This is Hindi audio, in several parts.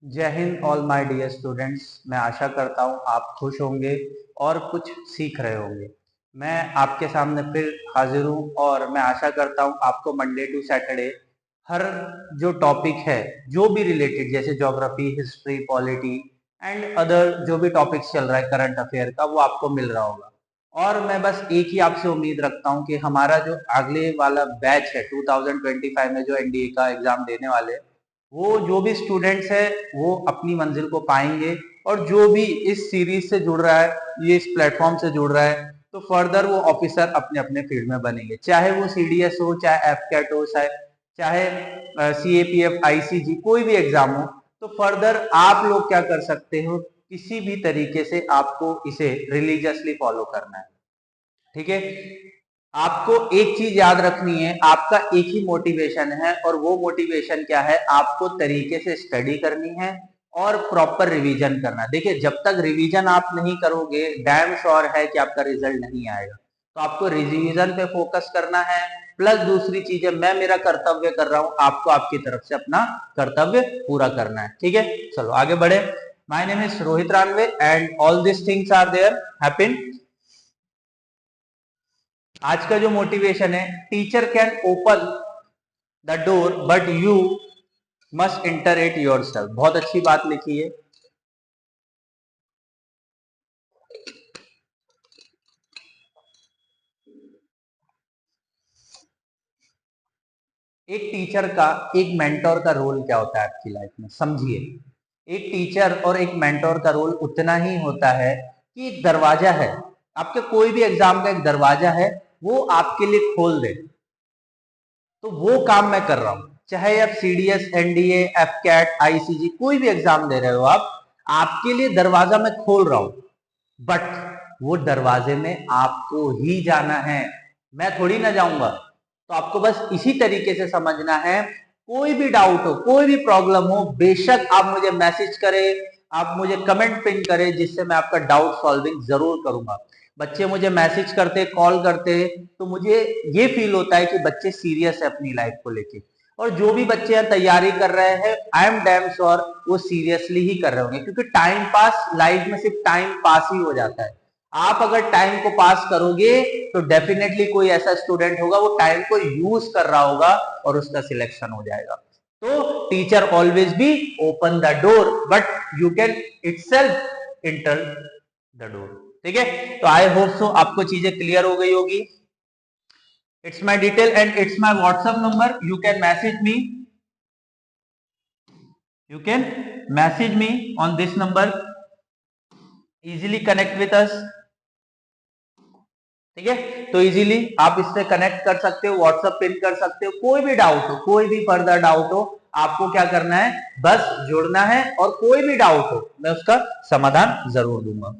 जय Hind all my dear students. मैं आशा करता हूँ आप खुश होंगे और कुछ सीख रहे होंगे। मैं आपके सामने फिर हाजिर हूँ और मैं आशा करता हूँ आपको मंडे टू सैटरडे हर जो टॉपिक है, जो भी रिलेटेड, जैसे geography, history, polity and other जो भी टॉपिक्स चल रहा है करंट अफेयर का, वो आपको मिल रहा होगा। और मैं बस एक ही आपसे उम्मीद रखता हूँ कि हमारा जो अगले वाला बैच है 2025 में जो एनडीए का एग्जाम देने वाले, वो जो भी स्टूडेंट्स है वो अपनी मंजिल को पाएंगे। और जो भी इस सीरीज से जुड़ रहा है, ये इस प्लेटफॉर्म से जुड़ रहा है, तो फर्दर वो ऑफिसर अपने अपने फील्ड में बनेंगे, चाहे वो सीडीएस हो, चाहे एफकैट हो, चाहे सीएपीएफ, आईसीजी, कोई भी एग्जाम हो। तो फर्दर आप लोग क्या कर सकते हो, किसी भी तरीके से आपको इसे रिलीजियसली फॉलो करना है। ठीक है, आपको एक चीज याद रखनी है, आपका एक ही मोटिवेशन है, और वो मोटिवेशन क्या है, आपको तरीके से स्टडी करनी है और प्रॉपर रिवीजन करना है। देखिए, जब तक रिवीजन आप नहीं करोगे, डैम श्योर है कि आपका रिजल्ट नहीं आएगा। तो आपको रिवीजन पे फोकस करना है, प्लस दूसरी चीजें, मैं मेरा कर्तव्य कर रहा हूं, आपको आपकी तरफ से अपना कर्तव्य पूरा करना है। ठीक है, चलो आगे बढ़े। My name is Rohit Ranve and all this things are there happen. आज का जो मोटिवेशन है, teacher can open the door but you must enter it yourself. बहुत अच्छी बात लिखी है। एक टीचर का, एक मेंटोर का रोल क्या होता है आपकी लाइफ में, समझिए। एक टीचर और एक मेंटोर का रोल उतना ही होता है कि एक दरवाजा है, आपके कोई भी एग्जाम का एक दरवाजा है, वो आपके लिए खोल दे। तो वो काम मैं कर रहा हूं, चाहे आप सीडीएस, एनडीए, एफकैट, आईसीजी, कोई भी एग्जाम दे रहे हो आप, आपके लिए दरवाजा मैं खोल रहा हूं। बट वो दरवाजे में आपको ही जाना है, मैं थोड़ी ना जाऊंगा। तो आपको बस इसी तरीके से समझना है। कोई भी डाउट हो, कोई भी प्रॉब्लम हो, बेशक आप मुझे मैसेज करें, आप मुझे कमेंट पिन करें, जिससे मैं आपका डाउट सॉल्विंग जरूर करूंगा। बच्चे मुझे मैसेज करते, कॉल करते, तो मुझे ये फील होता है कि बच्चे सीरियस है अपनी लाइफ को लेके। और जो भी बच्चे यहाँ तैयारी कर रहे हैं, आई एम डैम श्योर वो सीरियसली ही कर रहे होंगे, क्योंकि टाइम पास लाइफ में सिर्फ टाइम पास ही हो जाता है। आप अगर टाइम को पास करोगे तो डेफिनेटली कोई ऐसा स्टूडेंट होगा, वो टाइम को यूज कर रहा होगा और उसका सिलेक्शन हो जाएगा। तो teacher always be open the door but you can itself enter the door. ठीक है, तो आई होप सो आपको चीजें क्लियर हो गई होगी। It's my detail and it's my WhatsApp number, you can message me, you can message me on this number, easily connect with us। ठीक है, तो इजीली आप इससे कनेक्ट कर सकते हो, व्हाट्सएप पिन कर सकते हो। कोई भी डाउट हो, कोई भी फर्दर डाउट हो, आपको क्या करना है, बस जुड़ना है, और कोई भी डाउट हो मैं उसका समाधान जरूर दूंगा।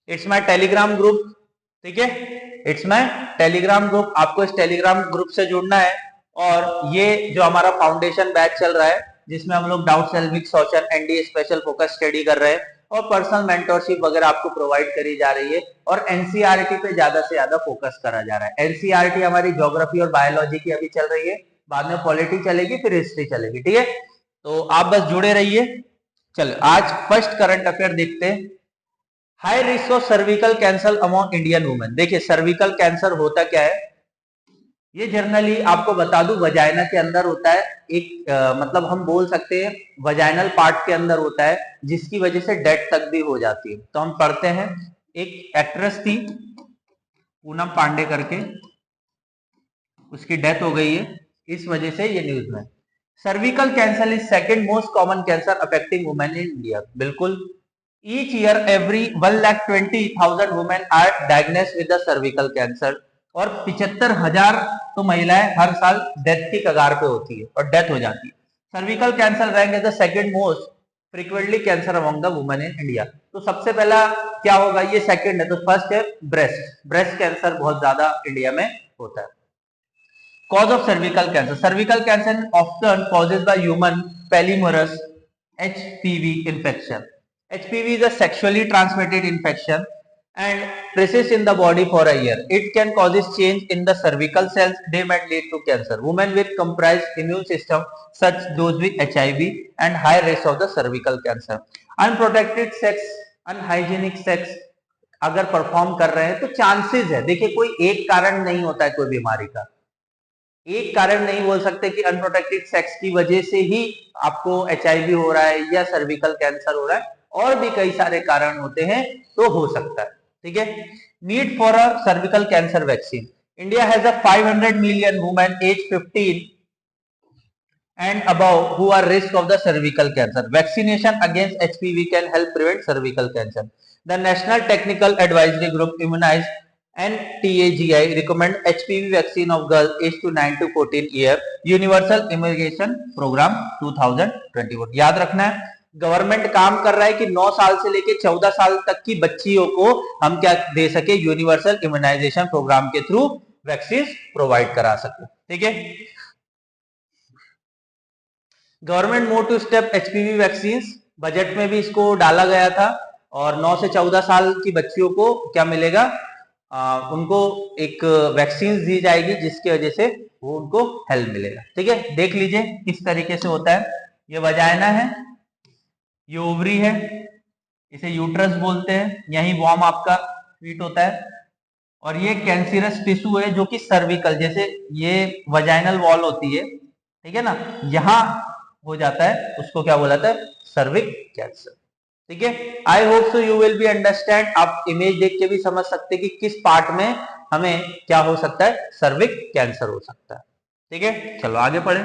It's my Telegram group. ठीक है, इट्स माय टेलीग्राम ग्रुप, आपको इस टेलीग्राम ग्रुप से जुड़ना है। और ये जो हमारा फाउंडेशन बैच चल रहा है, जिसमें हम लोग doubt solving session, NDA special focus study कर रहे हैं, और पर्सनल मेंटरशिप वगैरह आपको प्रोवाइड करी जा रही है, और एनसीईआरटी पे ज्यादा से ज्यादा फोकस करा जा रहा है। एनसीईआरटी हमारी ज्योग्राफी और बायोलॉजी की अभी चल रही है, बाद में पॉलिटी चलेगी, फिर हिस्ट्री चलेगी। ठीक है, तो आप बस जुड़े रहिए। चलो आज फर्स्ट करंट अफेयर देखते हैं। High risk of cervical cancer among Indian women. देखिए, सर्विकल कैंसर होता क्या है, ये जनरली आपको बता दूं, वजाइना के अंदर होता है। एक मतलब हम बोल सकते हैं वजाइनल पार्ट के अंदर होता है, जिसकी वजह से डेथ तक भी हो जाती है। तो हम पढ़ते हैं, एक एक्ट्रेस थी पूनम पांडे करके, उसकी डेथ हो गई है, इस वजह से ये न्यूज में। Cervical cancer is second most common cancer affecting women in India. बिल्कुल, each year every 1,20,000 women are diagnosed with the cervical cancer. और 75,000 तो महिलाएं हर साल डेथ की कगार पे होती है और डेथ हो जाती है। Cervical cancer rank as the second most frequently cancer among the women in India. तो सबसे पहला क्या होगा, ये सेकंड है, तो फर्स्ट है ब्रेस्ट। ब्रेस्ट कैंसर बहुत ज्यादा इंडिया में होता है। Cause of cervical cancer. Cervical cancer often caused by human polymerase HPV infection. HPV is a sexually transmitted infection and persists in the body for a year. It can causes change in the cervical cells. They might lead to cancer. Women with compromised immune system, such those with HIV, and high risk of the cervical cancer. Unprotected sex, unhygienic sex अगर परफॉर्म कर रहे हैं तो चांसेस है, देखिए कोई एक कारण नहीं होता है कोई बीमारी का, एक कारण नहीं बोल सकते कि अनप्रोटेक्टेड सेक्स की वजह से ही आपको HIV हो रहा है या सर्विकल कैंसर हो रहा है, और भी कई सारे कारण होते हैं, तो हो सकता है। ठीक है। Need for a cervical cancer vaccine. India has a 500 million women age 15 and above who are risk of the cervical cancer. Vaccination against HPV can help prevent cervical cancer. The National Technical Advisory Group Immunize NTAGI recommend HPV vaccine of girls aged to 9 to 14 year. Universal Immunization Program 2021. याद रखना है, गवर्नमेंट काम कर रहा है कि 9 साल से लेके 14 साल तक की बच्चियों को हम क्या दे सके, यूनिवर्सल इम्यूनाइजेशन प्रोग्राम के थ्रू वैक्सीन प्रोवाइड करा सके। ठीक है। Government move to step HPV vaccine, budget में भी इसको डाला गया था, और 9 से 14 साल की बच्चियों को क्या मिलेगा, उनको एक वैक्सीन दी जाएगी जिसकी वजह से वो उनको हेल्प मिलेगा। ठीक है। देख लीजिए किस तरीके से होता है। ये वजाइना है, ये ओवरी है, इसे यूट्रस बोलते हैं, यही वॉर्म आपका फीट होता है, और ये कैंसरस टिश्यू है जो कि सर्विकल, जैसे ये वजाइनल वॉल होती है, ठीक है ना, यहां हो जाता है, उसको क्या बोला जाता है, सर्विक कैंसर। ठीक है। I hope so you will be understand. आप इमेज देख के भी समझ सकते कि किस पार्ट में हमें क्या हो सकता है, सर्विक कैंसर हो सकता है। ठीक है। चलो आगे पढ़े।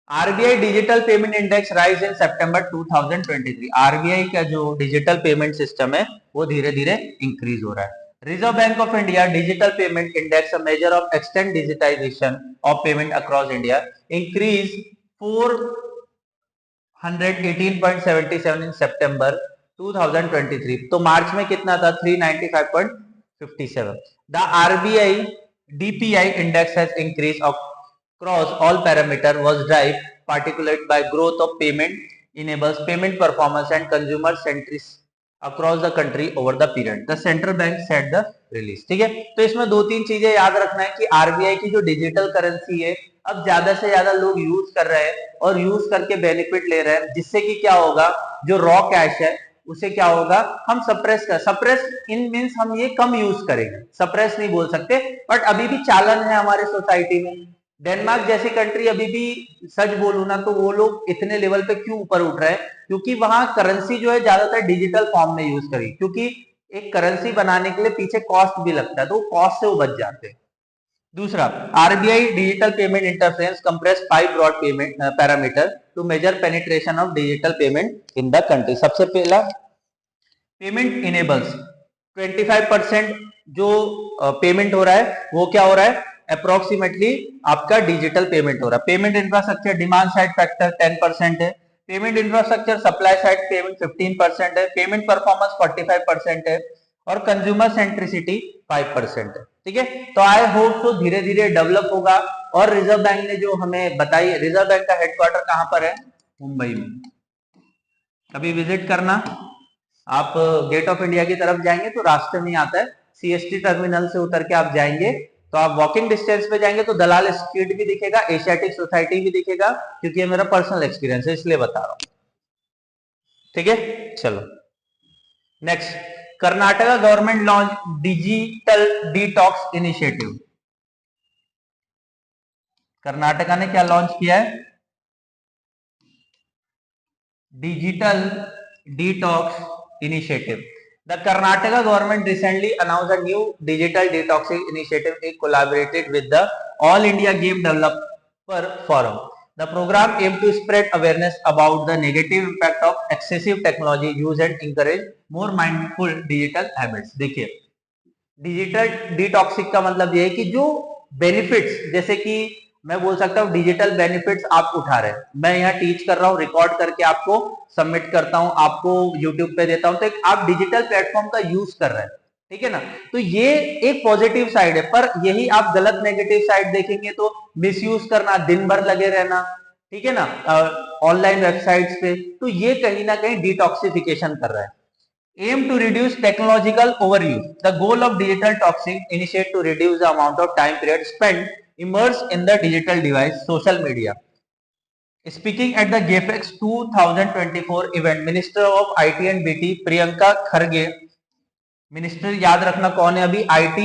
RBI digital payment index rise in September 2023। RBI का जो डिजिटल पेमेंट सिस्टम है वो धीरे धीरे इंक्रीज हो रहा है। Reserve Bank of India Digital Payment Index, a measure of extent digitization of payment across India, increased 418.77 in September 2023. तो मार्च में कितना था, 395.57. The RBI DPI index has increased across all parameters, was driven particularly by growth of payment enables, payment performance and consumer centricity across the country over the period. The central bank said the release. ठीक है। तो इसमें दो तीन चीजें याद रखना है कि आरबीआई की जो डिजिटल करेंसी है अब ज्यादा से ज्यादा लोग यूज कर रहे हैं और यूज करके बेनिफिट ले रहे हैं, जिससे कि क्या होगा, जो रॉ कैश है उसे क्या होगा, हम सप्रेस इन मींस हम ये कम यूज करेंगे, सप्रेस नहीं बोल सकते, बट अभी भी चालन है हमारे सोसाइटी में। डेनमार्क जैसी कंट्री अभी भी, सच बोलूं ना तो वो लोग इतने लेवल पे क्यों ऊपर उठ रहे हैं, क्योंकि वहां करेंसी जो है ज्यादातर डिजिटल फॉर्म में यूज करी, क्योंकि एक करेंसी बनाने के लिए पीछे कॉस्ट भी लगता है, तो कॉस्ट से वो बच जाते हैं। दूसरा, RBI digital payment interference compress 5 broad payment parameter to measure penetration of digital payment in the country. सबसे पहला, पेमेंट इनेबल्स 25% जो पेमेंट हो रहा है वो क्या हो रहा है, अप्रोक्सीमेटली आपका डिजिटल पेमेंट हो रहा है। Payment infrastructure demand side factor 10% है, payment infrastructure supply side payment 15% है, पेमेंट परफॉर्मेंस 45% है, और कंज्यूमर सेंट्रिसिटी 5% है। ठीक है। तो आई होप तो धीरे धीरे डेवलप होगा, और रिजर्व बैंक ने जो हमें बताई, रिजर्व बैंक का हेडक्वार्टर कहां पर है, मुंबई में। कभी विजिट करना, आप गेट ऑफ इंडिया की तरफ जाएंगे तो रास्ते में आता है, सीएसटी टर्मिनल से उतर के आप जाएंगे तो आप वॉकिंग डिस्टेंस पे जाएंगे तो दलाल स्ट्रीट भी दिखेगा, एशियाटिक सोसाइटी भी दिखेगा, क्योंकि ये मेरा पर्सनल एक्सपीरियंस है इसलिए बता रहा हूं। ठीक है। चलो next, Karnataka government launch digital detox initiative. Karnataka ने क्या लॉन्च किया है, digital detox initiative. The Karnataka government recently announced a new digital detoxing initiative. It collaborated with the All India Game Developer Forum. The program aimed to spread awareness about the negative impact of excessive technology use and encourage more mindful digital habits. देखिए, डिजिटल डिटॉक्सिंग का मतलब ये है कि जो बेनिफिट्स, जैसे कि मैं बोल सकता हूँ डिजिटल बेनिफिट्स आप उठा रहे हैं, मैं यहाँ टीच कर रहा हूँ, रिकॉर्ड करके आपको सबमिट करता हूँ, आपको यूट्यूब पे देता हूँ, तो एक आप डिजिटल प्लेटफॉर्म का यूज कर रहे हैं, ठीक है ना, तो ये एक पॉजिटिव साइड है। पर यही आप गलत नेगेटिव साइड देखेंगे तो मिसयूज करना, दिन भर लगे रहना, ठीक है ना, ऑनलाइन वेबसाइट्स पे, तो ये कहीं ना कहीं डिटॉक्सिफिकेशन कर रहा है। Aim to reduce technological overuse. The goal of digital toxic initiate to reduce the amount of time period spent immersed in the digital device, social media. Speaking at the GAPEX 2024 event, Minister of IT and BT Priyanka Kharge, minister याद रखना कौन है अभी, IT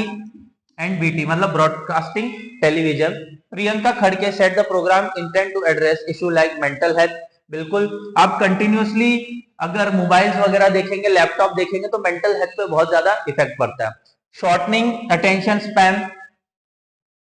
and BT मतलब ब्रॉडकास्टिंग टेलीविजन, प्रियंका खड़गे set the programme intent to address issue like mental health. बिल्कुल, आप कंटिन्यूसली अगर मोबाइल्स वगैरह देखेंगे, लैपटॉप देखेंगे तो मेंटल हेल्थ पे बहुत ज्यादा इफेक्ट पड़ता है। शॉर्टनिंग अटेंशन स्पैन,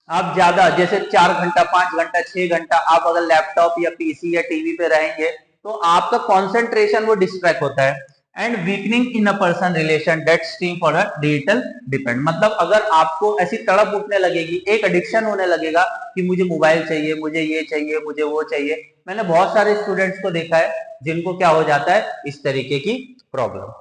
आप ज्यादा जैसे 4 घंटा 5 घंटा 6 घंटा आप अगर लैपटॉप या पीसी या टीवी पे रहेंगे तो आपका कॉन्सेंट्रेशन वो डिस्ट्रैक्ट होता है। And weakening in a person relation that stream for a digital depend, मतलब अगर आपको ऐसी तड़प उठने लगेगी, एक एडिक्शन होने लगेगा कि मुझे मोबाइल चाहिए, मुझे ये चाहिए, मुझे वो चाहिए। मैंने बहुत सारे स्टूडेंट्स को देखा है जिनको क्या हो जाता है इस तरीके की problem.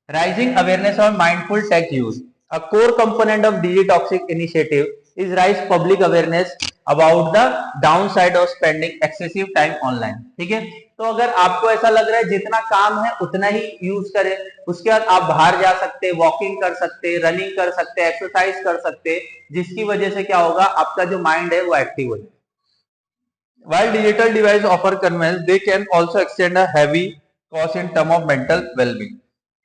Raising awareness of mindful tech use, a core component of detox initiative is raise public awareness about the downside of spending excessive time online। ठीक है, तो अगर आपको ऐसा लग रहा है जितना काम है उतना ही यूज करें, उसके बाद आप बाहर जा सकते, वॉकिंग कर सकते, रनिंग कर सकते, एक्सरसाइज कर सकते, जिसकी वजह से क्या होगा आपका जो माइंड है वो एक्टिव हो जाए। While digital devices offer convenience, they can also extend a heavy cost in term of mental well-being।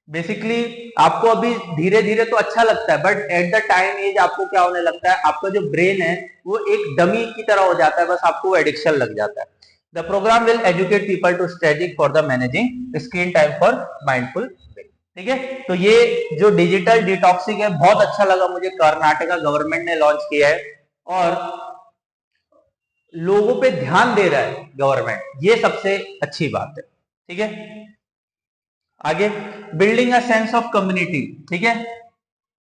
Basically आपको अभी धीरे धीरे तो अच्छा लगता है, but at the time as आपको क्या होने लगता है, आपका जो ब्रेन है वो एक डमी की तरह हो जाता है, बस आपको वो एडिक्शन लग जाता है। The programme will educate people to strategy for the managing screen time for mindful. ठीक है, तो ये जो डिजिटल डिटॉक्सिंग है बहुत अच्छा लगा मुझे, कर्नाटका गवर्नमेंट ने लॉन्च किया है और लोगों पे ध्यान दे रहा है गवर्नमेंट, ये सबसे अच्छी बात है। ठीक है, आगे building a sense of community. ठीक है,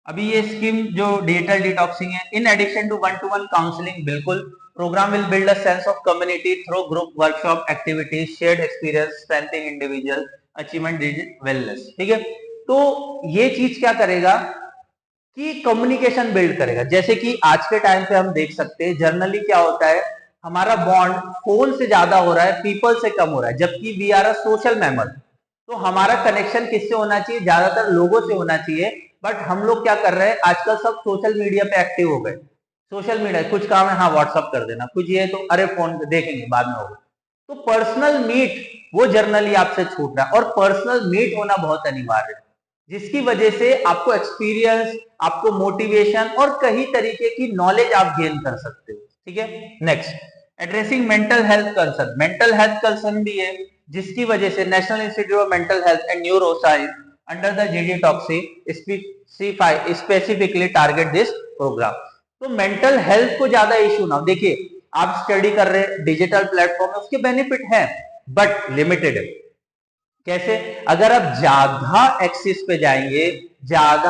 अभी ये स्कीम जो डिजिटल डिटॉक्सिंग है, in addition to 1-to-1 counselling, बिल्कुल programme will build a sense of community through group workshop activities, shared experience, strengthening individual achievement, wellness. ठीक है, तो ये चीज क्या करेगा कि कम्युनिकेशन बिल्ड करेगा। जैसे कि आज के टाइम पे हम देख सकते हैं जनरली क्या होता है, हमारा बॉन्ड फोन से ज्यादा हो रहा है, पीपल से कम हो रहा है, जबकि we are a social mammal. तो हमारा कनेक्शन किससे होना चाहिए, ज्यादातर लोगों से होना चाहिए। बट हम लोग क्या कर रहे हैं आजकल, सब सोशल मीडिया पे एक्टिव हो गए। सोशल मीडिया कुछ काम है, हाँ व्हाट्सअप कर देना, कुछ ये तो अरे फोन देखेंगे बाद में होगा। तो पर्सनल मीट वो जर्नली आपसे छूट रहा है, और पर्सनल मीट होना बहुत अनिवार्य है, जिसकी वजह से आपको एक्सपीरियंस, आपको मोटिवेशन और कई तरीके की नॉलेज आप गेन कर सकते हो। ठीक है, next addressing mental health concern, mental health concern भी है, जिसकी वजह से national institute of mental health and neuro science under the detoxing specifically target this programme. तो मेंटल हेल्थ को ज्यादा इश्यू ना, देखिए आप स्टडी कर रहे हैं डिजिटल प्लेटफॉर्म में, उसके बेनिफिट है बट लिमिटेड है। कैसे, अगर आप ज्यादा एक्सिस पे जाएंगे, ज्यादा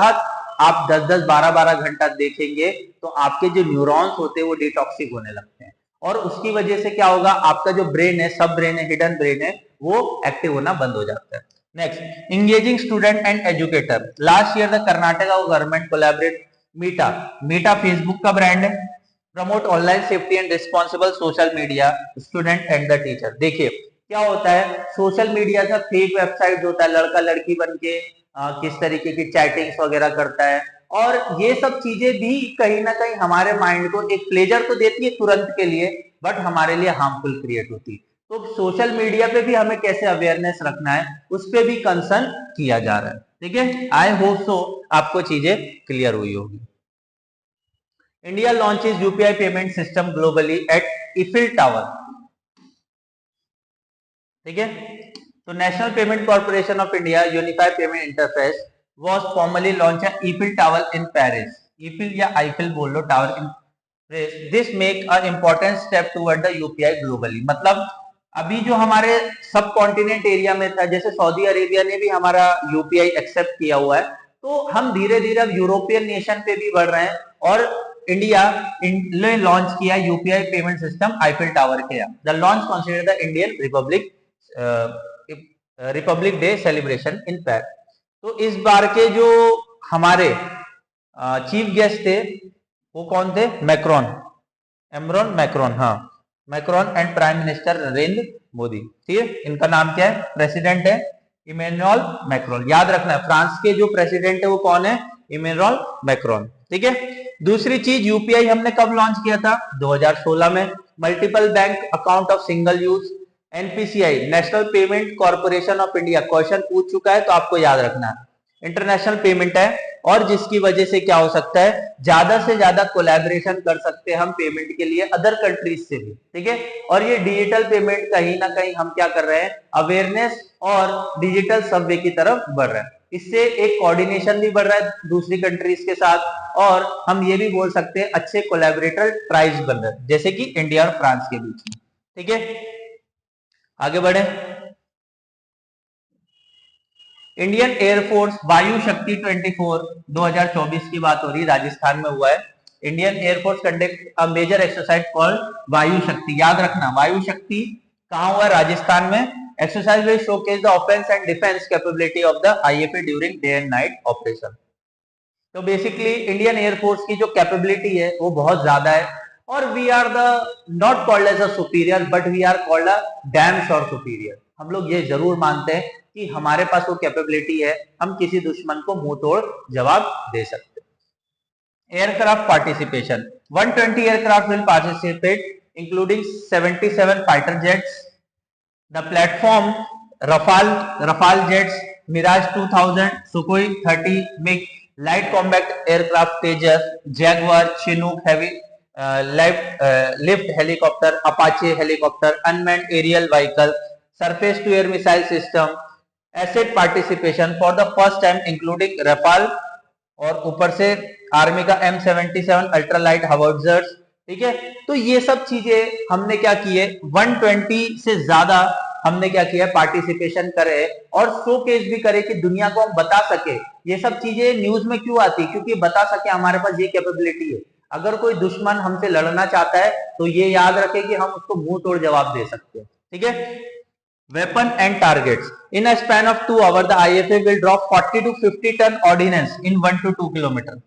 आप 10-10 12-12 घंटा देखेंगे तो आपके जो न्यूरॉन्स होते हैं वो डिटॉक्सिक होने लगते हैं, और उसकी वजह से क्या होगा, आपका जो ब्रेन है, सब ब्रेन है, हिडन ब्रेन है, वो एक्टिव होना बंद हो जाता है। Next, engaging student and educator. Last year the Karnataka government collaborate Meta, Meta Facebook का ब्रांड है, promote online safety and responsible social media student and the teacher. देखिए क्या होता है, सोशल मीडिया का फेक वेबसाइट होता है, लड़का लड़की बन के किस तरीके की चैटिंग्स वगैरह करता है, और ये सब चीजें भी कहीं ना कहीं हमारे माइंड को एक प्लेजर तो देती है तुरंत के लिए, बट हमारे लिए हार्मफुल क्रिएट होती है। तो सोशल मीडिया पे भी हमें कैसे अवेयरनेस रखना है उस पर भी कंसर्न किया जा रहा है। ठीक है, आई होप सो आपको चीजें क्लियर हुई होगी। India launches UPI payment system globally at Eiffel tower. ठीक है, तो national payment corporation of India unified payment interface was formally launch at Eiffel tower in Paris. Eiffel या आईफिल बोल लो, tower in Paris. This make a important step toward the UPI globally, मतलब अभी जो हमारे सब कॉन्टिनेंट एरिया में था, जैसे सऊदी अरेबिया ने भी हमारा यूपीआई एक्सेप्ट किया हुआ है, तो हम धीरे धीरे अब यूरोपियन नेशन पे भी बढ़ रहे हैं, और इंडिया ने लॉन्च किया UPI payment system Eiffel tower के। The launch consider the Indian republic day celebration in Paris. तो इस बार के जो हमारे चीफ गेस्ट थे वो कौन थे, मैक्रोन, एमरॉन मैक्रोन, हाँ Macron and prime minister Narendra Modi. ठीक है, इनका नाम क्या है, प्रेसिडेंट है इमैनुअल मैक्रोन, याद रखना है फ्रांस के जो प्रेसिडेंट है वो कौन है, इमैनुअल मैक्रोन। ठीक है, दूसरी चीज यूपीआई हमने कब लॉन्च किया था, 2016 में। Multiple bank account of single use, NPCI national payment corporation of India, question पूछ चुका है तो आपको याद रखना है, इंटरनेशनल पेमेंट है और जिसकी वजह से क्या हो सकता है, ज्यादा से ज्यादा कोलैबोरेशन कर सकते हैं हम पेमेंट के लिए अदर कंट्रीज से भी। ठीक है, और ये डिजिटल पेमेंट कहीं ना कहीं हम क्या कर रहे हैं, अवेयरनेस और डिजिटल सभ्य की तरफ बढ़ रहा है, इससे एक कोऑर्डिनेशन भी बढ़ रहा है दूसरी कंट्रीज के साथ, और हम ये भी बोल सकते हैं अच्छे कोलैबोरेटर ट्राइब्स बन रहे हैं, जैसे कि इंडिया और फ्रांस के बीच में। ठीक है, आगे बढ़े। इंडियन एयरफोर्स वायु शक्ति 24 2024 की बात हो रही है, राजस्थान में हुआ है। Indian Air Force conduct a major exercise called Vayu Shakti, याद रखना वायु शक्ति कहां हुआ, राजस्थान में। Exercise will showcase the offence and defence capability of the IFA during day and night operation. तो बेसिकली इंडियन एयरफोर्स की जो कैपेबिलिटी है वो बहुत ज्यादा है, और we are the not called as a superior but we are called a damn sure superior. हम लोग ये जरूर मानते हैं कि हमारे पास वो कैपेबिलिटी है, हम किसी दुश्मन को मुंह तोड़ जवाब दे सकते हैं। Aircraft participation, 120 aircraft will participate including 77 fighter jets, the platform Rafale jets, Mirage 2000, Sukhoi 30, MiG light combat aircraft Tejas, Jaguar, Chinook heavy lift helicopter, Apache helicopter, unmanned aerial vehicle, surface to air missile system, asset participation for the first time including Rafale, और ऊपर से आर्मी का M77 अल्ट्रालाइट हावर्ट्जर्स। ठीक है, तो ये सब चीजें हमने क्या की है, 120 से ज्यादा हमने क्या किया, पार्टिसिपेशन करे और शोकेस भी करे कि दुनिया को हम बता सके। ये सब चीजें न्यूज में क्यों आती, क्योंकि बता सके हमारे पास ये कैपेबिलिटी है। अगर कोई दुश्मन हमसे लड़ना चाहता है तो ये याद रखे कि हम उसको मुंह तोड़ जवाब दे सकते हैं। ठीक है, weapon and targets, in a span of 2 hours the IFA will drop 40 to 50 ton ordnance in 1 to 2 kilometre.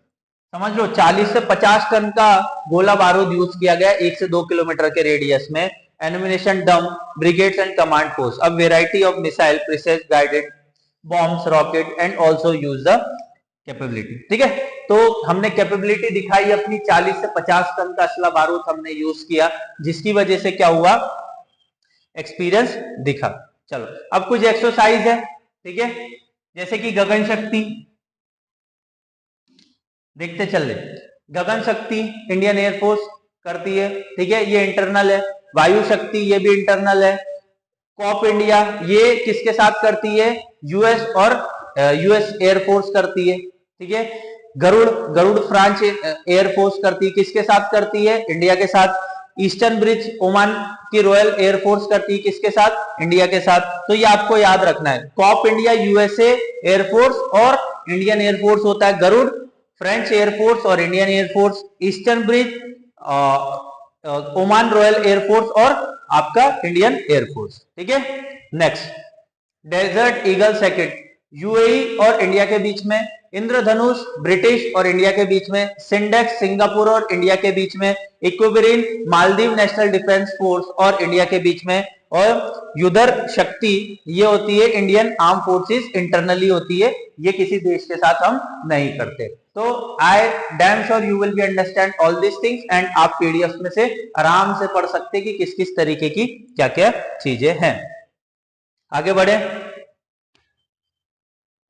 समझ लो 40 से 50 टन का गोला बारूद यूज किया गया 1 से 2 किलोमीटर के रेडियस में। एनिमिनेशन डम, brigades and command post, a variety of missile, precise guided bombs, rocket and also use the capability. ठीक है, तो हमने कैपेबिलिटी दिखाई अपनी, 40 से 50 टन का असला बारूद हमने यूज किया, जिसकी वजह से क्या हुआ, एक्सपीरियंस दिखा। चलो अब कुछ एक्सरसाइज है। ठीक है, जैसे कि गगन शक्ति देखते चले। गगन शक्ति इंडियन एयरफोर्स करती है। ठीक है, ये इंटरनल है। वायु शक्ति ये भी इंटरनल है। कॉप इंडिया ये किसके साथ करती है, यूएस और यूएस एयरफोर्स करती है। ठीक है, गरुड़ फ्रांस एयरफोर्स करती है, किसके साथ करती है, इंडिया के साथ। ईस्टर्न ब्रिज ओमान की रॉयल एयरफोर्स करती है, किसके साथ, इंडिया के साथ। तो ये आपको याद रखना है, कॉप इंडिया यूएसए एयरफोर्स और इंडियन एयरफोर्स होता है गरुड़, फ्रेंच एयरफोर्स और Indian Air Force, Eastern Bridge Oman Royal Air Force और आपका इंडियन एयरफोर्स। ठीक है, next Desert Eagle second UAE और इंडिया के बीच में, इंद्रधनुष ब्रिटिश और इंडिया के बीच में, सिंडेक्स सिंगापुर और इंडिया के बीच में, इक्विबरीन मालदीव नेशनल डिफेंस फोर्स और इंडिया के बीच में, और युद्धर शक्ति ये होती है इंडियन आर्म फोर्सेस, इंटरनली होती है, ये किसी देश के साथ हम नहीं करते। तो I damn sure you will be understand all this things and आप पीडीएफ में से आराम से पढ़ सकते हैं कि किस किस तरीके की क्या क्या चीजें हैं। आगे बढ़े।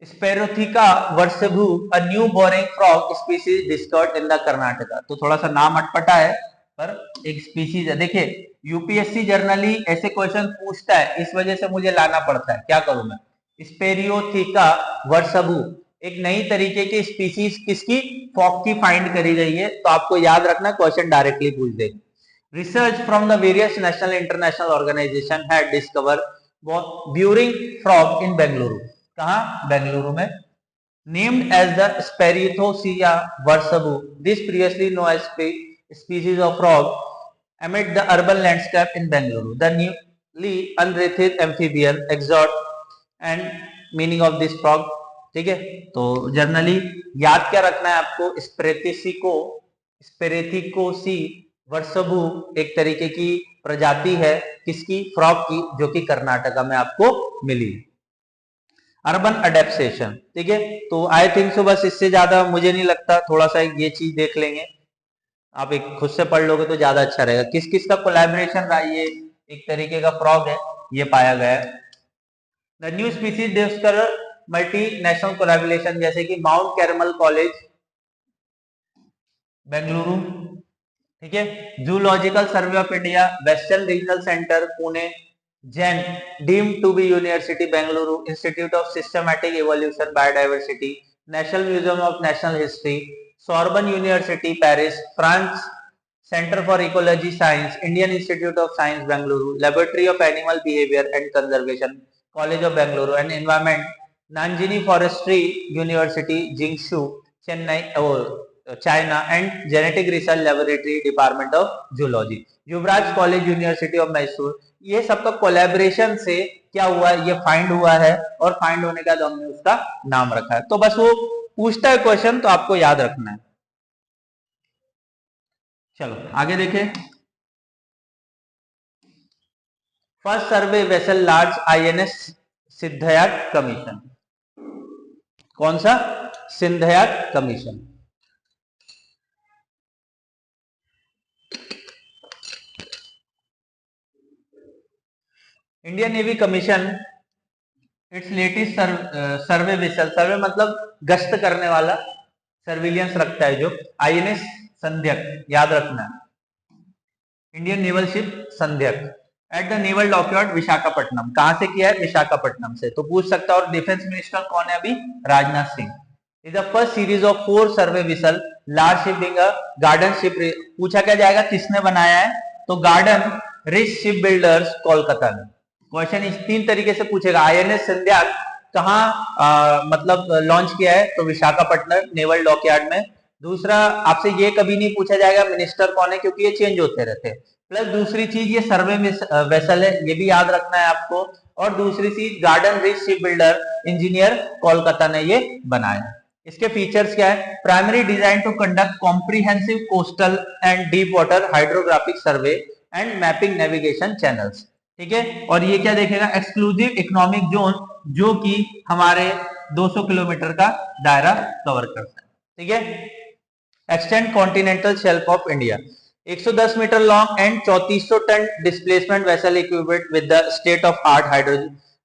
Sphaerotheca varshaabhu, a new boring frog species discovered in the Karnataka. तो थोड़ा सा नाम अटपटा है पर एक स्पीसीज है। देखिए यूपीएससी जर्नली ऐसे क्वेश्चन पूछता है, इस वजह से मुझे लाना पड़ता है, क्या करूं मैं। स्पेरियोथिका वर्सेभू एक नई तरीके की स्पीसीज किसकी, फ्रॉग की फाइंड करी गई है। तो आपको याद रखना क्वेश्चन डायरेक्टली पूछ देंगे। Research from the various national international organisation had discover burrowing frog in Bengaluru. कहा, बेंगलुरु में। Named as the Sphaerotheca varshaabhu, this previously known as species of frog amid the urban landscape in Bengaluru. The newly unearthed amphibian exotic and meaning of this frog। ठीक है, तो जर्नली याद क्या रखना है आपको, स्पेरेथिकोसी वर्सेभू एक तरीके की प्रजाति है किसकी, फ्रॉग की, जो कि कर्नाटका में आपको मिली। अर्बन अडेप्टेशन, ठीक है। तो आई थिंक सो बस इससे ज्यादा मुझे नहीं लगता, थोड़ा सा ये चीज देख लेंगे, आप एक खुद से पढ़ लोगे तो ज्यादा अच्छा रहेगा। किस किस का कोलैबोरेशन रहा, ये एक तरीके का फ्रॉग है, ये पाया गया है। The new species discover multinational collaboration, जैसे कि माउंट कैरमल कॉलेज बेंगलुरु, ठीक है। Zoological survey of India, western regional centre Pune, Jain deemed to be university Bengaluru, institute of systematic evolution biodiversity, national museum of national history, Sorbonne university Paris France, centre for ecology science, Indian institute of science Bengaluru, laboratory of animal behaviour and conservation college of Bengaluru and environment, Nanjing forestry university जिंगशू Chennai China and genetic research laboratory department of zoology, Yuvraj college university of Mysore. ये सबका कोलैबोरेशन से क्या हुआ, ये फाइंड हुआ है, और फाइंड होने के बाद हमने उसका नाम रखा है। तो बस वो पूछता है क्वेश्चन, तो आपको याद रखना है। चलो आगे देखें। First survey vessel large INS सिद्धयार्थ कमीशन, कौन सा? सिंधयार्थ commission. Indian navy commission its latest survey vessel, survey मतलब गश्त करने वाला, सर्विलियंस रखता है जो, आईएनएस संध्यक, याद रखना, Indian naval ship Sandhayak at the naval dockyard Visakhapatnam. कहां से किया है? विशाखापट्टनम से। तो पूछ सकता है। और डिफेंस मिनिस्टर कौन है अभी? Rajnath Singh. Is the first series of 4 survey vessel large ship being garden ship. पूछा क्या जाएगा किसने बनाया है? तो Garden Reach Ship Builders Kolkata ने। क्वेश्चन इस 3 तरीके से पूछेगा। आईएनएस संध्या कहाँ मतलब लॉन्च किया है? तो विशाखापट्टनम नेवल डॉकयार्ड में। दूसरा, आपसे ये कभी नहीं पूछा जाएगा मिनिस्टर कौन है, क्योंकि ये चेंज होते रहते हैं। प्लस दूसरी चीज, ये सर्वे वेसल है, ये भी याद रखना है आपको। और दूसरी चीज, Garden Reach Ship Builder Engineer Kolkata ने ये बनाया। इसके फीचर्स क्या है? Primary design to conduct comprehensive coastal and deep water hydrographic survey and mapping navigation channels, ठीक है। और ये क्या देखेगा? एक्सक्लूसिव इकोनॉमिक जोन, जो कि हमारे 200 किलोमीटर का दायरा कवर करता है, ठीक है। Extend continental shelf of India, 110 metre long and 3400 tonne displacement vessel equipped with the state of art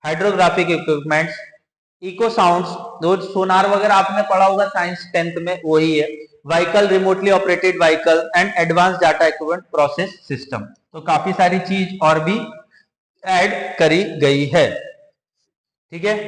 hydrographic equipments, echo sounds, जो सोनार वगैरह आपने पढ़ा होगा साइंस 10th में, वही है। Vehicle, remotely operated vehicle and advance data equipment process system. तो काफी सारी चीज और भी ऐड करी गई है, ठीक है।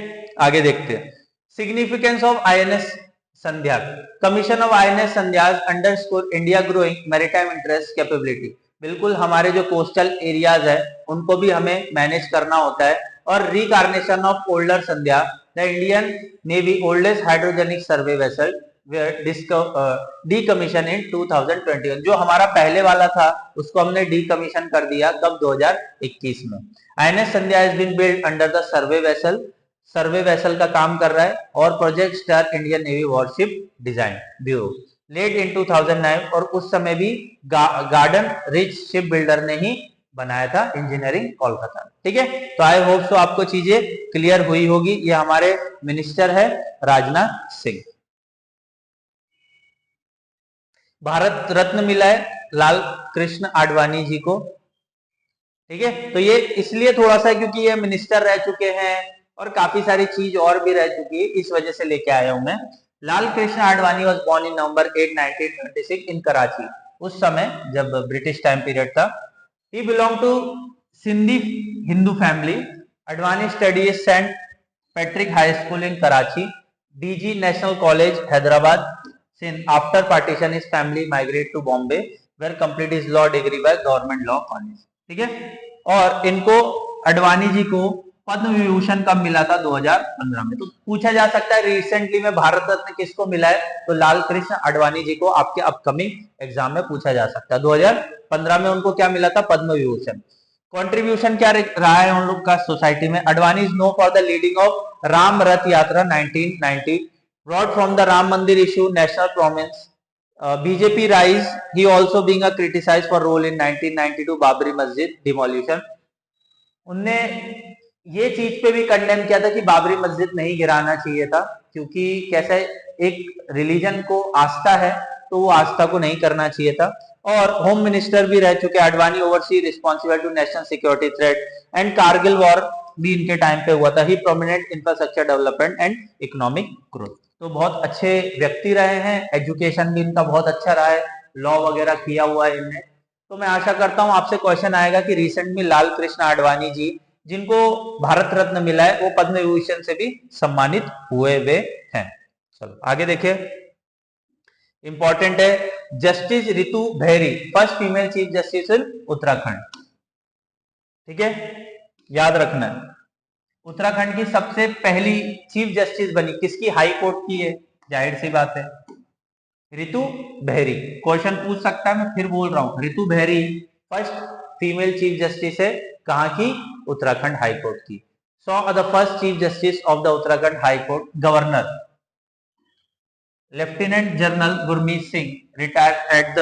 आगे देखते हैं। Significance of INS Sandhya, commission of INS Sandhya underscore India growing maritime interest capability. बिल्कुल, हमारे जो कोस्टल एरियाज है उनको भी हमें मैनेज करना होता है। और reincarnation of older Sandhayak, the Indian navy oldest hydrogenic survey vessel decommission in 2021। जो हमारा पहले वाला था उसको हमने डीकमीशन कर दिया, कब? 2021 में। INS Sandhayak has been build under the survey vessel का काम कर रहा है, और project star Indian navy warship design bureau late in 2009। और उस समय भी गार्डन रिच शिप बिल्डर ने ही बनाया था, इंजीनियरिंग कोलकाता, ठीक है। तो आई होप सो आपको चीजें क्लियर हुई होगी। ये हमारे मिनिस्टर है राजनाथ सिंह। भारत रत्न मिला है लाल कृष्ण आडवाणी जी को, ठीक है। तो ये इसलिए थोड़ा सा क्योंकि ये मिनिस्टर रह चुके हैं और काफी सारी चीज और भी रह चुकी है, इस वजह से लेके आया हूं मैं। Lal Krishna Advani was born in November 8, 1926 in Karachi. उस समय जब ब्रिटिश टाइम पीरियड था। He belong to Sindhi Hindu family. Advani study Saint Patrick high school in Karachi, DG national college Hyderabad. After partition, his family migrate to Bombay, where complete his law degree by government law college, ठीक है। और इनको आडवाणी जी को पद्म विभूषण कब मिला था? 2015 में। तो पूछा जा सकता है रिसेंटली में भारत रत्न किसको मिला है? तो लाल कृष्ण आडवाणी जी को आपके अपकमिंग एग्जाम में पूछा जा सकता है। 2015 में उनको क्या मिला था? पद्म विभूषण। कंट्रीब्यूशन क्या रहा है उन लोग का सोसाइटी में? Advani is known for the leading of Ram Rath Yatra 1990, brought from the Ram Mandir issue national prominence. BJP rise. He also being a criticized for role in 1992 Babri Masjid demolition. उनने ये चीज पे भी कंडेम किया था कि बाबरी मस्जिद नहीं गिराना चाहिए था, क्योंकि कैसे एक रिलीजन को आस्था है तो वो आस्था को नहीं करना चाहिए था। और होम मिनिस्टर भी रह चुके Advani, oversee responsible to national security threat and Kargil war भी इनके टाइम पे हुआ था। He prominent infrastructure development and economic growth. तो बहुत अच्छे व्यक्ति रहे हैं, एजुकेशन भी इनका बहुत अच्छा रहा है, लॉ वगैरह किया हुआ है इनने। तो मैं आशा करता हूं आपसे क्वेश्चन आएगा कि रिसेंट में लाल कृष्ण आडवाणी जी, जिनको भारत रत्न मिला है, वो पद्म विभूषण से भी सम्मानित हुए हैं। चलो आगे देखिए, इंपॉर्टेंट है, justice Ritu Bahri, first female chief justice in Uttarakhand. ठीक है, याद रखना है, उत्तराखंड की सबसे पहली चीफ जस्टिस बनी, किसकी? हाई कोर्ट की है, जाहिर सी बात है, रितु बेहरी। क्वेश्चन पूछ सकता है, मैं फिर बोल रहा हूं, Ritu Bahri first female chief justice है, कहां की? उत्तराखंड हाई कोर्ट की। So the first chief justice of the Uttarakhand high court, governor lieutenant general Gurmeet Singh, retired at the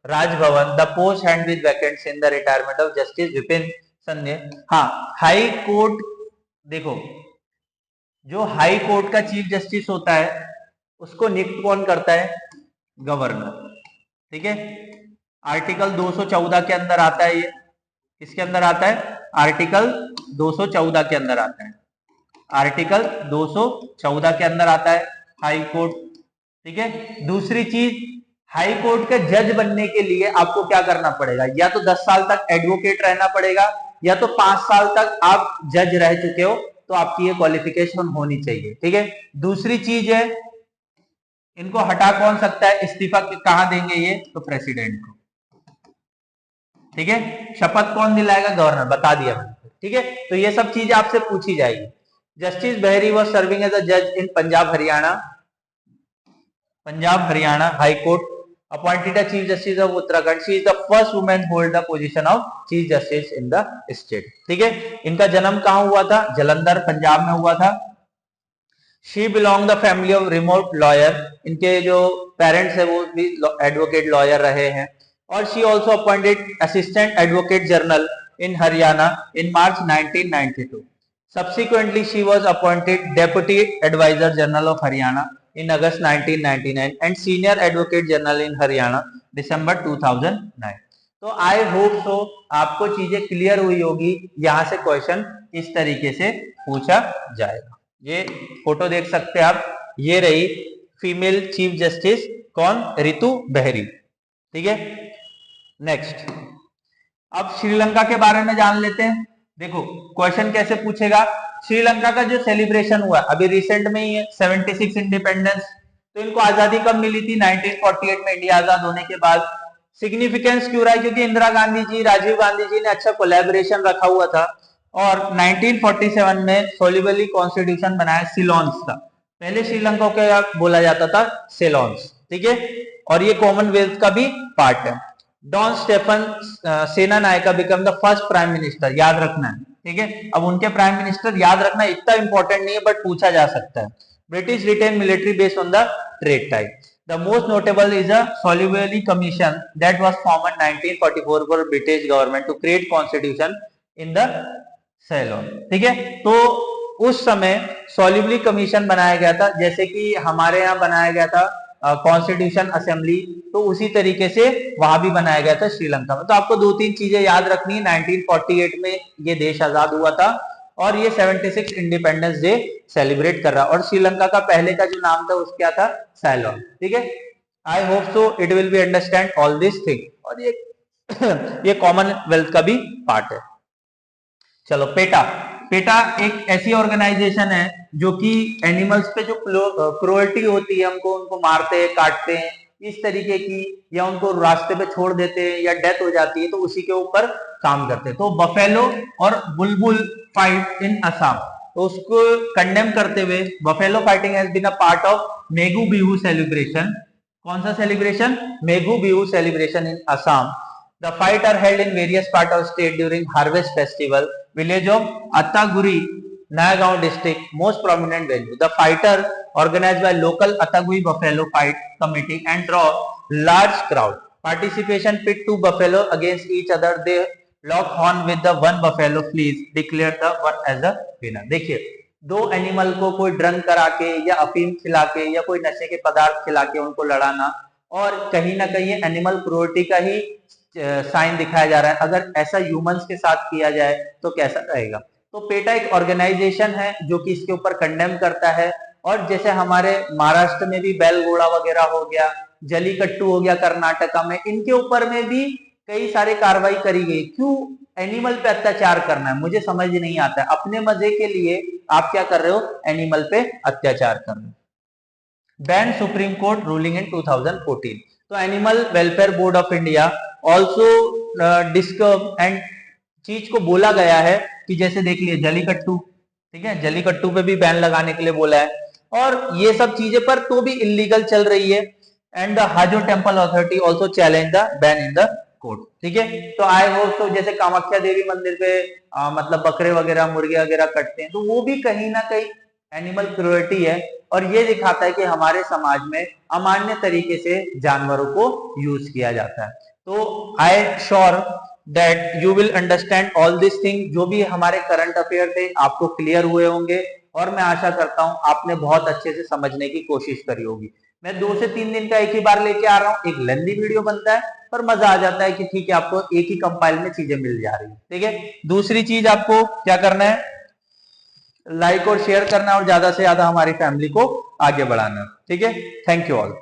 Raj Bhavan, the post hand with vacant in the retirement of justice Vipin Sanjay. हाँ, हाई कोर्ट, देखो जो हाई कोर्ट का चीफ जस्टिस होता है उसको नियुक्त कौन करता है? गवर्नर। ठीक है, आर्टिकल 214 के अंदर आता है ये, किसके अंदर आता है? आर्टिकल 214 के अंदर आता है, आर्टिकल 214 के अंदर आता है हाई कोर्ट। ठीक है, दूसरी चीज, हाई कोर्ट के जज बनने के लिए आपको क्या करना पड़ेगा? या तो 10 साल तक एडवोकेट रहना पड़ेगा, या तो 5 साल तक आप जज रह चुके हो, तो आपकी ये क्वालिफिकेशन होनी चाहिए। ठीक है, दूसरी चीज है, इनको हटा कौन सकता है? इस्तीफा कहां देंगे ये? तो प्रेसिडेंट को। ठीक है, शपथ कौन दिलाएगा? गवर्नर, बता दिया मैंने। ठीक है, तो ये सब चीजें आपसे पूछी जाएगी। Justice Bahri was serving as a जज in Punjab Haryana high court, appointed a chief justice of Uttarakhand. She is the first women hold the position of chief justice in the state. ठीक है, इनका जन्म कहां हुआ था? जालंधर, पंजाब में हुआ था। She belong the family of remote lawyer, इनके जो पेरेंट्स है वो भी एडवोकेट लॉयर रहे हैं। और she also appointed assistant advocate general in Haryana in March 1992। Subsequently, she was appointed Deputy Advisor General of Haryana in August 1999 and Senior Advocate General in Haryana December 2009। तो आई होप सो आपको चीजें क्लियर हुई होगी, यहां से क्वेश्चन इस तरीके से पूछा जाएगा। ये फोटो देख सकते हैं आप, ये रही फीमेल चीफ जस्टिस, कौन? रितु बेहरी। ठीक है, नेक्स्ट, अब श्रीलंका के बारे में जान लेते हैं। देखो क्वेश्चन कैसे पूछेगा, श्रीलंका का जो सेलिब्रेशन हुआ अभी रिसेंट में ही है, 76 इंडिपेंडेंस। तो इनको आजादी कब मिली थी? 1948 में, इंडिया आजाद होने के बाद। सिग्निफिकेंस क्यों रहा है? क्योंकि इंदिरा गांधी जी, राजीव गांधी जी ने अच्छा कोलैबोरेशन रखा हुआ था, और 1947 में सोलिबली कॉन्स्टिट्यूशन बनाया सिलोन्स का। पहले श्रीलंका को बोला जाता था सेलोन्स। ठीक है, और ये कॉमनवेल्थ का भी पार्ट है। डॉन स्टेफन सेना Nykaa become the first prime minister, याद रखना है। ठीक है, अब उनके प्राइम मिनिस्टर याद रखना इतना इंपॉर्टेंट नहीं है, बट पूछा जा सकता है। British retain military based on the trade type. The most notable is a Solihull Commission that was formed in 1944 for British government to create constitution in the Ceylon। ठीक है, तो उस समय सोलिहुल कमीशन बनाया गया था, जैसे कि हमारे यहाँ बनाया गया था कॉन्स्टिट्यूशन असेंबली, तो उसी तरीके से वहां भी बनाया गया था श्रीलंका में। तो आपको 2-3 चीजें याद रखनी है। 1948 में ये देश आजाद हुआ था, और ये 76 इंडिपेंडेंस डे सेलिब्रेट कर रहा है। और श्रीलंका का पहले का जो नाम था उस क्या था? सैलोन। ठीक है, I hope so it will be understand all this thing, और ये कॉमनवेल्थ का भी पार्ट है। चलो, पेटा। पेटा एक ऐसी ऑर्गेनाइजेशन है जो कि एनिमल्स पे जो क्रूअल्टी होती है, हमको उनको मारते हैं, काटते हैं इस तरीके की, या उनको रास्ते पे छोड़ देते हैं, या डेथ हो जाती है, तो उसी के ऊपर काम करते हैं। तो बफेलो और बुलबुल फाइट इन असम, तो उसको कंडेम करते हुए, buffalo fighting has been a part of Magh Bihu celebration. कौन सा celebration? Magh Bihu celebration in Assam. The fight are held in various parts of state during harvest festival. Village of Attaguri, Nagaon district, most prominent venue. The fighter organized by local Attaguri Buffalo Fight Committee and draw large crowd. Participation pit two buffalo against each other. They lock horn with the one buffalo flees declare the one as the winner. देखिए, दो एनिमल को कोई ड्रंक करा के या अफीम खिला के या कोई नशे के पदार्थ खिला के उनको लड़ाना, और कहीं ना कहीं एनिमल क्रूरटी का ही साइन दिखाया जा रहा है। अगर ऐसा ह्यूमंस के साथ किया जाए तो कैसा रहेगा। तो पेटा एक ऑर्गेनाइजेशन है जो कि इसके ऊपर कंडेम करता है। और जैसे हमारे महाराष्ट्र में भी बैल घोड़ा वगैरह हो गया, जलीकट्टू हो गया कर्नाटका में, इनके ऊपर में भी कई सारे कार्रवाई करी गई। क्यों एनिमल पे अत्याचार करना है, मुझे समझ नहीं आता है। अपने मजे के लिए आप क्या कर रहे हो, एनिमल पे अत्याचार कर रहे हो। Ban supreme court ruling in 2014। तो animal welfare board of India also disturb and चीज को बोला गया है कि जैसे देख लिए जलीकट्टू, ठीक है, जलीकट्टू पे भी बैन लगाने के लिए बोला है, और ये सब चीजें पर तो भी इलीगल चल रही है। And the Hajo temple authority also challenge the ban in the court, ठीक है। तो आई होप तो जैसे कामाख्या देवी मंदिर पे मतलब बकरे वगैरह मुर्गे वगैरह कटते हैं, तो वो भी कहीं ना कहीं एनिमल क्रूरटी है, और ये दिखाता है कि हमारे समाज में अमान्य तरीके से जानवरों को यूज किया जाता है। तो I sure that you will understand all this thing. जो भी हमारे करंट अफेयर थे आपको क्लियर हुए होंगे, और मैं आशा करता हूं आपने बहुत अच्छे से समझने की कोशिश करी होगी। मैं 2 से 3 दिन का एक ही बार लेके आ रहा हूँ, एक लेंथी वीडियो बनता है, पर मजा आ जाता है कि ठीक है आपको एक ही कंपाइल में चीजें मिल जा रही है, ठीक है। दूसरी चीज आपको क्या करना है, लाइक और शेयर करना, और ज्यादा से ज्यादा हमारी फैमिली को आगे बढ़ाना, ठीक है। Thank you all.